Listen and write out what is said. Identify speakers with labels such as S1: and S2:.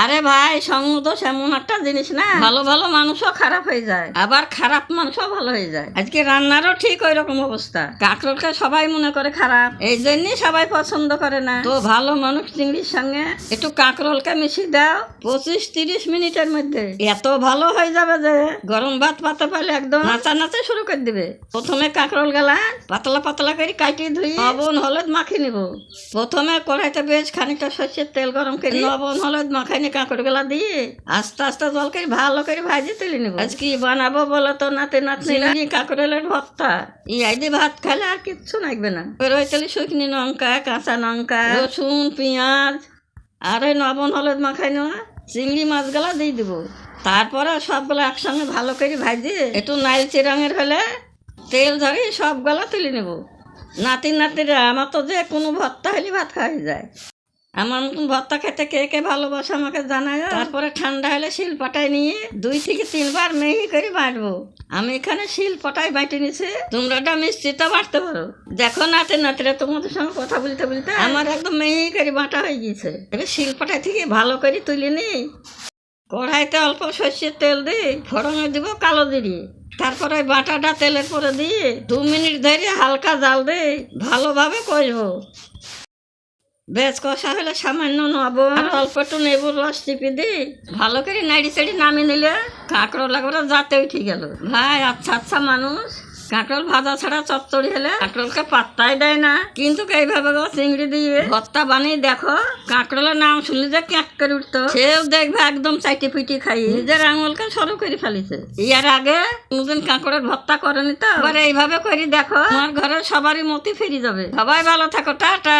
S1: আরে ভাই, সঙ্গ দোষ এমন একটা জিনিস না, ভালো ভালো মানুষও খারাপ হয়ে যায়, আবার খারাপ মানুষও ভালো হয়ে যায়। আজকে রান্নারও ঠিক ওই রকম অবস্থা। কাঁকরোলকে সবাই মনে করে খারাপ, এই জন্যই সবাই পছন্দ করে না। তো ভালো মানুষ চিংড়ির সঙ্গে একটু কাঁকরোলকে মিশিয়ে দাও, 25-30 মিনিটের মধ্যে এত ভালো হয়ে যাবে যে গরম ভাত পাতে পারলে একদম নাচা নাচা শুরু করে দিবে। প্রথমে কাঁকরোল গেলা পাতলা পাতলা করে কাটিয়ে ধুই লবণ হলুদ মাখিয়ে নিব। প্রথমে কড়াইতে বেশ খানিকটা সর্ষের তেল গরম করে লবণ হলুদ মাখাইনি কাঁকড় গুলা দিয়ে আস্তে আস্তে জল করে ভালো করে ভাজি তুলে নিব। আজ কি বানাবো বলো তো, নাতে নাতনি কাঁকড়েলের ভর্তা। এই দিয়ে ভাত খাইলে আর কিচ্ছু লাগবে না। ওই তেলে শুকনি লঙ্কা, কাঁচা লঙ্কা, রসুন, পেঁয়াজ আর ওই লবণ হলুদ মাখাই নেওয়া চিংড়ি মাছগুলা দিয়ে দিব। তারপরে সবগুলো একসঙ্গে ভালো করে ভাজি একটু নাইলচে রঙের হলে তেল ধরে সবগুলা তুলে নেব। নাতিরা আমার তো যে কোনো ভর্তা হলে ভাত খাওয়া যায়। আমার মতন ভর্তা খেতে কে কে ভালোবাসে আমাকে জানায়। তারপরে ঠান্ডা হলে শিল পাটায় নিয়ে 2 থেকে 3 বার মিহি করে বাটবো। আমি এখানে শিল পাটায় বাটে নিছি, তোমরা মিষ্টিটা বাটতে পারো। দেখো নাতিরা তোমাদের সঙ্গে কথা বলতে বলতে আমার একদম মিহি করে বাটা হয়ে গেছে। এবার শিল পাটায় থেকে ভালো করে তুলে নি কড়াইতে অল্প সর্ষের তেল দিয়ে ফোড়নে দিব কালো জিরে। তারপরে বাটাটা তেলের পরে দিয়ে 2 মিনিট ধরে হালকা জাল দিয়ে ভালোভাবে কষবো। বেশ কষা হলে সামান্য লবণ আর অল্প একটু লেবুর রস চিপে দিই ভালো করে নাড়ি চাড়ি নামিয়ে নিলে কাঁকরোল লাগবে যাতে উঠে গেল। ভাই আচ্ছা মানুষ কাঁকরোল ভাজা ছাড়া চচ্চড়ি হলে কাঁকরোলকে পাত্তাই দেয় না, কিন্তু এইভাবে চিংড়ি দিয়ে ভর্তা বানিয়ে দেখো, কাঁকরোলের নাম শুনলে যে ক্যাক করে উঠতো, সেও দেখবে একদম চাইটি পিটি খাই নিজের আঙুলকে সরু করে ফেলিছে। এর আগে কোনদিন কাঁকড়ের ভর্তা করেনি তো, এবার এইভাবে করে দেখো, আমার ঘরের সবারই মতি ফিরে যাবে। সবাই ভালো থাকো, টাটা।